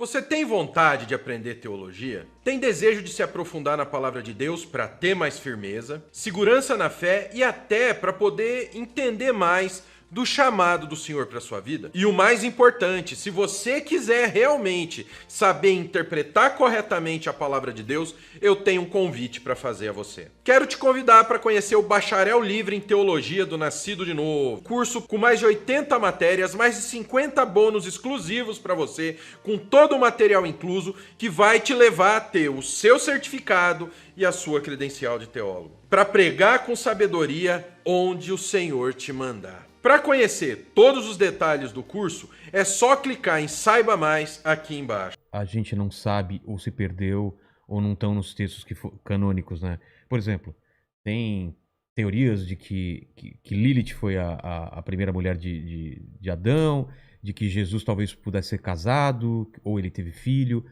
Você tem vontade de aprender teologia? Tem desejo de se aprofundar na palavra de Deus para ter mais firmeza, segurança na fé e até para poder entender mais do chamado do Senhor para sua vida? E o mais importante, se você quiser realmente saber interpretar corretamente a palavra de Deus, eu tenho um convite para fazer a você. Quero te convidar para conhecer o Bacharel Livre em Teologia do Nascido de Novo, curso com mais de 80 matérias, mais de 50 bônus exclusivos para você, com todo o material incluso, que vai te levar a ter o seu certificado e a sua credencial de teólogo, para pregar com sabedoria onde o Senhor te mandar. Para conhecer todos os detalhes do curso, é só clicar em Saiba Mais aqui embaixo. A gente não sabe ou se perdeu ou não estão nos textos canônicos, né? Por exemplo, tem teorias de que Lilith foi a primeira mulher de Adão, de que Jesus talvez pudesse ser casado, ou ele teve filho.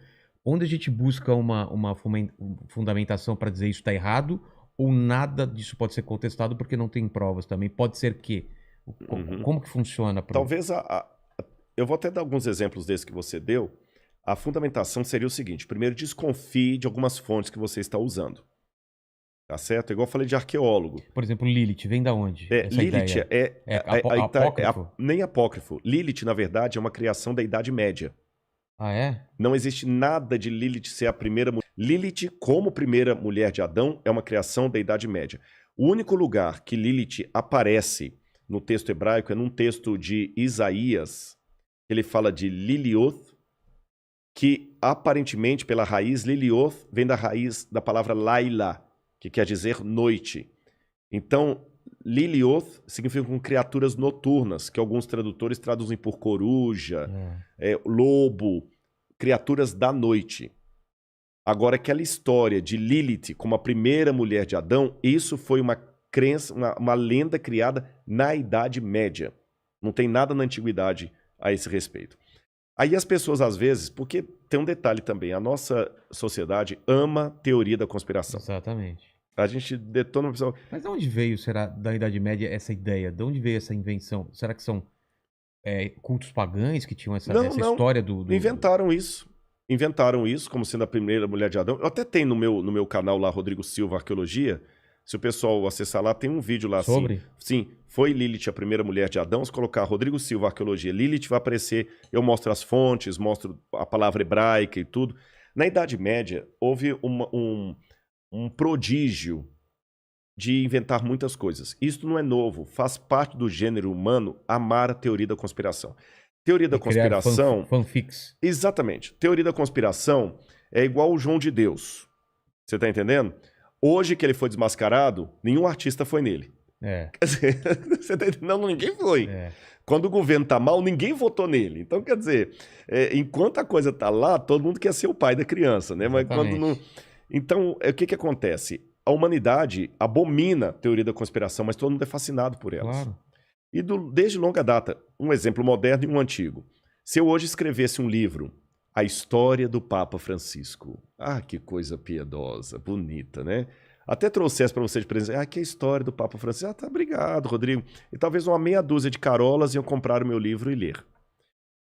Onde a gente busca uma fundamentação para dizer isso está errado, ou nada disso pode ser contestado porque não tem provas também. Pode ser que... Como que funciona? Talvez eu vou até dar alguns exemplos desses que você deu. A fundamentação seria o seguinte: primeiro, desconfie de algumas fontes que você está usando. Tá certo? Igual eu falei de arqueólogo. Por exemplo, Lilith, vem da onde? Lilith apócrifo? Nem apócrifo. Lilith, na verdade, é uma criação da Idade Média. Ah, é? Não existe nada de Lilith ser a primeira mulher. Lilith, como primeira mulher de Adão, é uma criação da Idade Média. O único lugar que Lilith aparece no texto hebraico é num texto de Isaías. Ele fala de Lilioth, que aparentemente pela raiz, Lilioth vem da raiz da palavra Laila, que quer dizer noite. Então, Lilioth significa com criaturas noturnas, que alguns tradutores traduzem por coruja, lobo, criaturas da noite. Agora, aquela história de Lilith como a primeira mulher de Adão, isso foi uma crença, uma lenda criada na Idade Média. Não tem nada na Antiguidade a esse respeito. Aí as pessoas, às vezes, porque tem um detalhe também, a nossa sociedade ama teoria da conspiração. Exatamente. A gente detona uma pessoa... Mas de onde veio, será, da Idade Média, essa ideia? De onde veio essa invenção? Será que são cultos pagãos que tinham essa história do... Inventaram isso. Inventaram isso como sendo a primeira mulher de Adão. Eu até tenho no meu canal lá, Rodrigo Silva Arqueologia. Se o pessoal acessar lá, tem um vídeo lá sobre? Assim. Sim, foi Lilith a primeira mulher de Adão. Se colocar Rodrigo Silva Arqueologia, Lilith vai aparecer. Eu mostro as fontes, mostro a palavra hebraica e tudo. Na Idade Média, houve um prodígio de inventar muitas coisas. Isso não é novo, faz parte do gênero humano amar a teoria da conspiração. Teoria da conspiração... Fanfics. Exatamente. Teoria da conspiração é igual o João de Deus. Você tá entendendo? Hoje que ele foi desmascarado, nenhum artista foi nele. Quer dizer, você tá entendendo? Não, ninguém foi. Quando o governo tá mal, ninguém votou nele. Então, quer dizer, enquanto a coisa tá lá, todo mundo quer ser o pai da criança, né? Mas quando não... Então, o que acontece? A humanidade abomina a teoria da conspiração, mas todo mundo é fascinado por elas. Claro. E desde longa data, um exemplo moderno e um antigo. Se eu hoje escrevesse um livro, A História do Papa Francisco. Ah, que coisa piedosa, bonita, né? Até trouxesse para você de presente. Que é a história do Papa Francisco. Tá, obrigado, Rodrigo. E talvez uma meia dúzia de carolas iam comprar o meu livro e ler.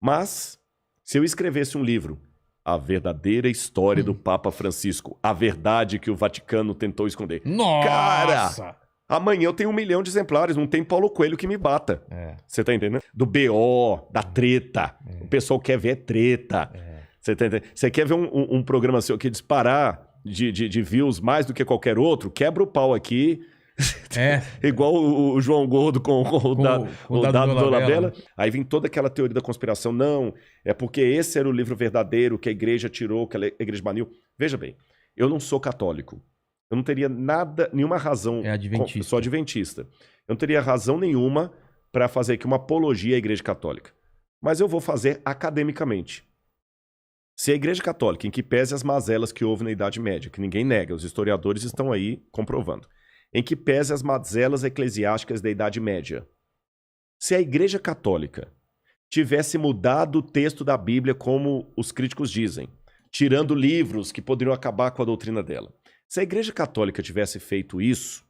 Mas, se eu escrevesse um livro, A Verdadeira História do Papa Francisco, a verdade que o Vaticano tentou esconder. Nossa! Cara, amanhã eu tenho 1 milhão de exemplares, não tem Paulo Coelho que me bata. Você tá entendendo? Do BO, da treta. O pessoal quer ver treta. Você tá entendendo? Você quer ver um programa seu que disparar de views mais do que qualquer outro? Quebra o pau aqui. Igual o João Gordo com o Dado Dolabella. Aí vem toda aquela teoria da conspiração. Não, é porque esse era o livro verdadeiro que a igreja tirou, que a igreja baniu. Veja bem, eu não sou católico. Eu não teria nenhuma razão... Sou adventista. Eu não teria razão nenhuma para fazer aqui uma apologia à Igreja Católica. Mas eu vou fazer academicamente. Se a Igreja Católica, em que pese as mazelas que houve na Idade Média, que ninguém nega, os historiadores estão aí comprovando, em que pese as mazelas eclesiásticas da Idade Média, se a Igreja Católica tivesse mudado o texto da Bíblia, como os críticos dizem, tirando livros que poderiam acabar com a doutrina dela, se a Igreja Católica tivesse feito isso,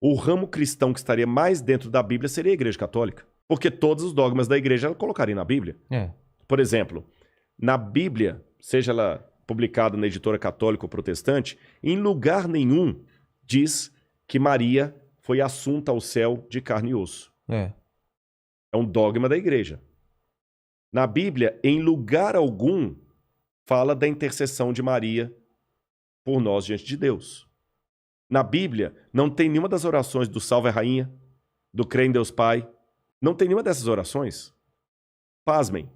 o ramo cristão que estaria mais dentro da Bíblia seria a Igreja Católica. Porque todos os dogmas da Igreja ela colocaria na Bíblia. Por exemplo, Na Bíblia, seja ela publicada na editora católica ou protestante, em lugar nenhum diz que Maria foi assunta ao céu de carne e osso. É um dogma da igreja. Na Bíblia, em lugar algum, fala da intercessão de Maria por nós diante de Deus. Na Bíblia, não tem nenhuma das orações do Salve a Rainha, do Crê em Deus Pai. Não tem nenhuma dessas orações. Pasmem.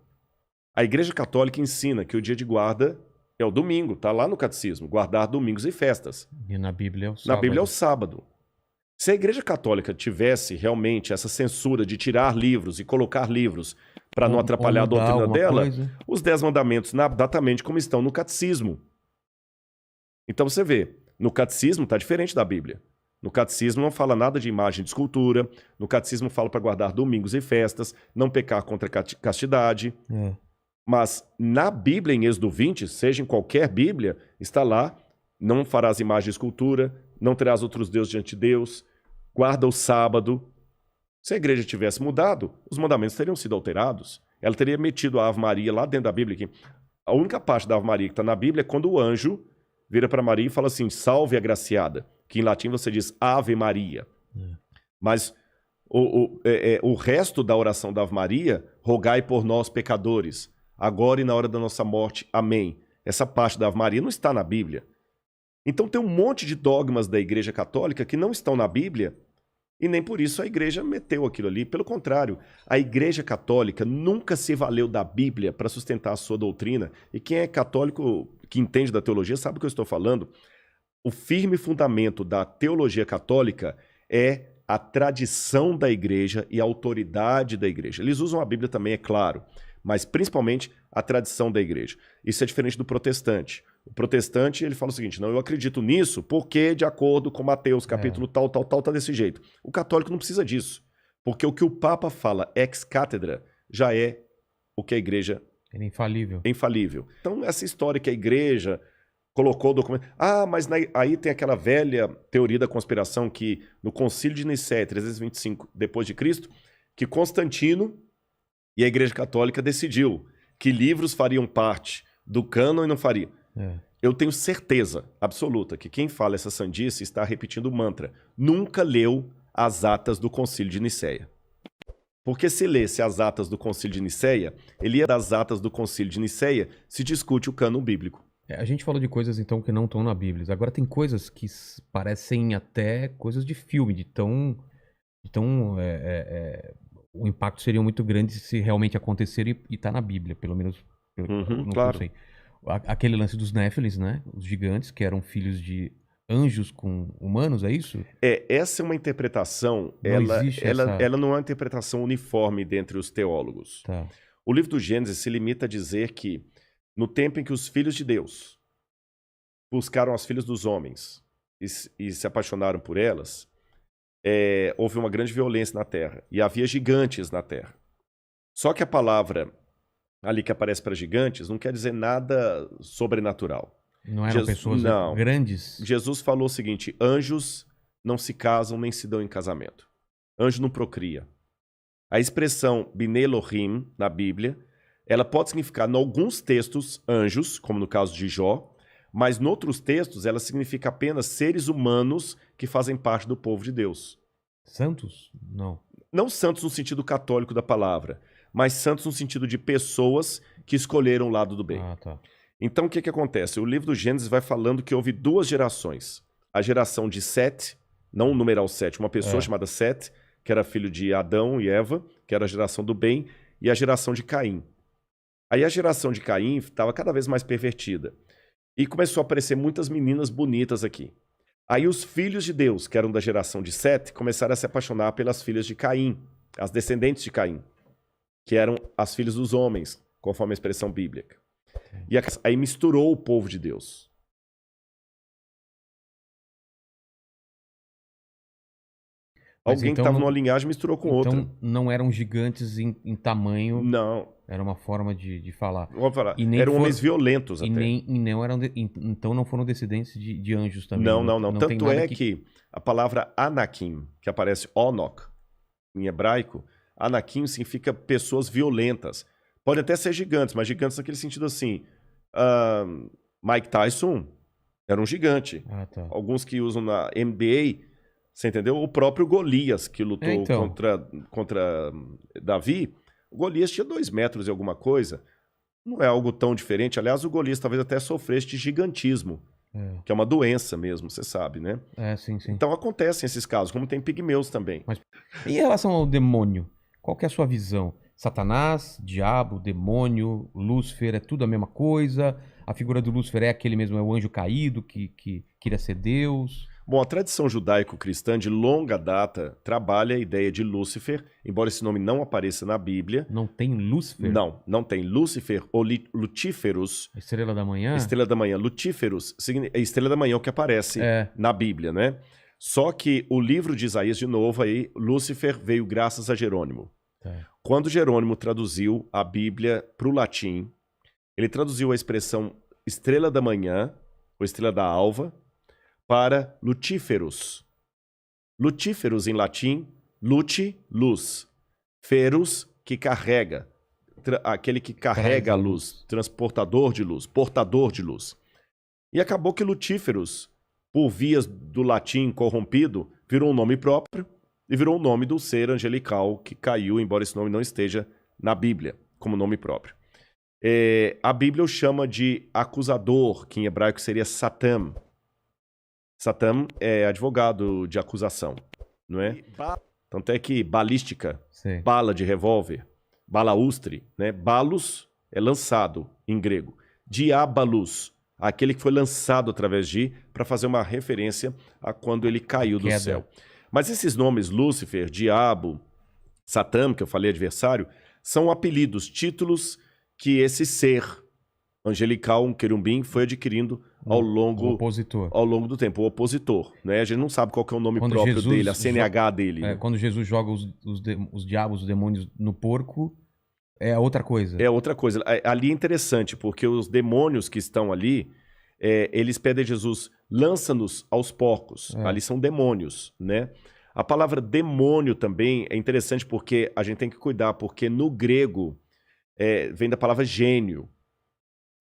A Igreja Católica ensina que o dia de guarda é o domingo, está lá no catecismo, guardar domingos e festas. E na Bíblia é o sábado. Na Bíblia é o sábado. Se a Igreja Católica tivesse realmente essa censura de tirar livros e colocar livros para não atrapalhar a doutrina dela, os 10 mandamentos, exatamente como estão no catecismo. Então você vê, no catecismo está diferente da Bíblia. No catecismo não fala nada de imagem de escultura, no catecismo fala para guardar domingos e festas, não pecar contra a castidade. Mas na Bíblia, em Êxodo 20, seja em qualquer Bíblia, está lá, não farás imagem de escultura, não terás outros deuses diante de Deus, guarda o sábado. Se a igreja tivesse mudado, os mandamentos teriam sido alterados. Ela teria metido a Ave Maria lá dentro da Bíblia. Aqui. A única parte da Ave Maria que está na Bíblia é quando o anjo vira para Maria e fala assim, salve agraciada, que em latim você diz Ave Maria. Mas o resto da oração da Ave Maria, rogai por nós pecadores, agora e na hora da nossa morte, amém. Essa parte da Ave Maria não está na Bíblia. Então tem um monte de dogmas da Igreja Católica que não estão na Bíblia e nem por isso a Igreja meteu aquilo ali. Pelo contrário, a Igreja Católica nunca se valeu da Bíblia para sustentar a sua doutrina. E quem é católico, que entende da teologia, sabe o que eu estou falando. O firme fundamento da teologia católica é a tradição da Igreja e a autoridade da Igreja. Eles usam a Bíblia também, é claro, mas principalmente a tradição da Igreja. Isso é diferente do protestante. O protestante, ele fala o seguinte, não, eu acredito nisso porque, de acordo com Mateus, capítulo tal, tá desse jeito. O católico não precisa disso, porque o que o Papa fala ex cátedra já é o que a Igreja... É infalível. É infalível. Então, essa história que a Igreja colocou o documento... mas aí tem aquela velha teoria da conspiração que no Concílio de Nicéia, 325 depois de Cristo, que Constantino e a Igreja Católica decidiu que livros fariam parte do cânon e não fariam. Eu tenho certeza absoluta que quem fala essa sandice está repetindo o mantra. Nunca leu as atas do Concílio de Nicéia. Porque se lesse as atas do Concílio de Nicéia, ele ia das atas do Concílio de Nicéia se discute o cânon bíblico. A gente falou de coisas então que não estão na Bíblia. Agora tem coisas que parecem até coisas de filme, o impacto seria muito grande se realmente acontecer e está na Bíblia, pelo menos claro. Sei. Aquele lance dos Néfilis, né? Os gigantes, que eram filhos de anjos com humanos, é isso? Essa é uma interpretação, ela não é uma interpretação uniforme dentre os teólogos. Tá. O livro do Gênesis se limita a dizer que, no tempo em que os filhos de Deus buscaram as filhas dos homens e se apaixonaram por elas, houve uma grande violência na terra e havia gigantes na terra. Só que a palavra ali que aparece para gigantes não quer dizer nada sobrenatural. Não eram pessoas grandes? Jesus falou o seguinte, anjos não se casam nem se dão em casamento. Anjo não procria. A expressão Bnei Elohim na Bíblia, ela pode significar em alguns textos anjos, como no caso de Jó, mas em outros textos ela significa apenas seres humanos que fazem parte do povo de Deus. Santos? Não. Não santos no sentido católico da palavra, mas santos no sentido de pessoas que escolheram o lado do bem. Tá. Então, o que acontece? O livro do Gênesis vai falando que houve 2 gerações. A geração de Sete, não o numeral 7, uma pessoa chamada Sete, que era filho de Adão e Eva, que era a geração do bem, e a geração de Caim. Aí a geração de Caim estava cada vez mais pervertida. E começou a aparecer muitas meninas bonitas aqui. Aí os filhos de Deus, que eram da geração de Sete, começaram a se apaixonar pelas filhas de Caim, as descendentes de Caim, que eram as filhas dos homens, conforme a expressão bíblica. E aí misturou o povo de Deus. Alguém que estava numa linhagem misturou com outra. Então não eram gigantes em tamanho. Não. Era uma forma de falar. Vou falar. Eram homens violentos até. Então não foram descendentes de anjos também. Não. Tanto é que a palavra Anakim, que aparece Onok em hebraico, Anakim significa pessoas violentas. Podem até ser gigantes, mas gigantes naquele sentido assim. Mike Tyson era um gigante. Ah, tá. Alguns que usam na NBA, você entendeu? O próprio Golias, que lutou então. contra Davi, o Golias tinha 2 metros e alguma coisa. Não é algo tão diferente. Aliás, o Golias talvez até sofresse de gigantismo, que é uma doença mesmo, você sabe, né? Sim. Então acontecem esses casos, como tem pigmeus também. Mas em relação ao demônio, qual que é a sua visão? Satanás, diabo, demônio, Lúcifer, é tudo a mesma coisa? A figura do Lúcifer é aquele mesmo, é o anjo caído que queria ser Deus? Bom, a tradição judaico-cristã de longa data trabalha a ideia de Lúcifer, embora esse nome não apareça na Bíblia. Não tem Lúcifer? Não tem. Lúcifer ou Lutíferos. Estrela da manhã? Estrela da manhã. Lutíferos, é estrela da manhã o que aparece na Bíblia, né? Só que o livro de Isaías, de novo, aí, Lúcifer veio graças a Jerônimo. Quando Jerônimo traduziu a Bíblia para o latim, ele traduziu a expressão estrela da manhã, ou estrela da alva, para lutíferos. Lutíferos em latim, lute, luz. Ferus, que carrega. Aquele que carrega a luz. Transportador de luz, portador de luz. E acabou que lutíferos, por vias do latim corrompido, virou um nome próprio e virou o nome do ser angelical que caiu, embora esse nome não esteja na Bíblia como nome próprio. A Bíblia o chama de acusador, que em hebraico seria Satã. Satã é advogado de acusação, não é? Tanto é que balística, bala de revólver, balaustre, né? Balos é lançado em grego. Diabalus, aquele que foi lançado através de, para fazer uma referência a quando ele caiu do céu. Mas esses nomes, Lúcifer, Diabo, Satã, que eu falei adversário, são apelidos, títulos que esse ser angelical, um querubim, foi adquirindo ao longo do tempo. O opositor, né? A gente não sabe qual que é o nome próprio dele, a CNH dele. Né? Quando Jesus joga os diabos, os demônios no porco, é outra coisa. É outra coisa. Ali é interessante, porque os demônios que estão ali, eles pedem a Jesus, lança-nos aos porcos. Ali são demônios, né? A palavra demônio também é interessante porque a gente tem que cuidar, porque no grego vem da palavra gênio.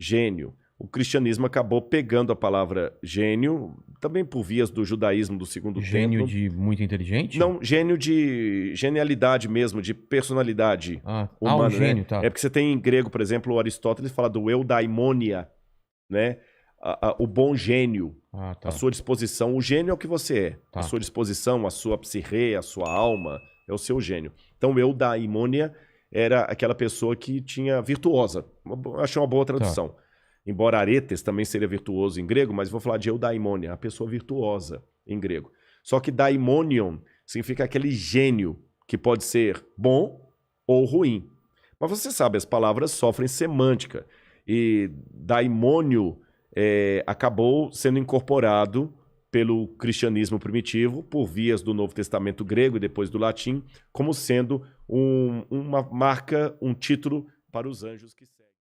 Gênio. O cristianismo acabou pegando a palavra gênio, também por vias do judaísmo do segundo templo. Gênio de muito inteligente? Não, gênio de genialidade mesmo, de personalidade humana. O gênio, né? tá. É porque você tem em grego, por exemplo, o Aristóteles fala do eudaimonia, né? O bom gênio, a sua disposição. O gênio é o que você é. A sua disposição, a sua psique, a sua alma, é o seu gênio. Então, eudaimonia era aquela pessoa que tinha virtuosa. Achei uma boa tradução. Embora aretes também seria virtuoso em grego, mas vou falar de eudaimonia, a pessoa virtuosa em grego. Só que daimonion significa aquele gênio que pode ser bom ou ruim. Mas você sabe, as palavras sofrem semântica. E daimônio acabou sendo incorporado pelo cristianismo primitivo, por vias do Novo Testamento grego e depois do latim, como sendo uma marca, um título para os anjos que seguem.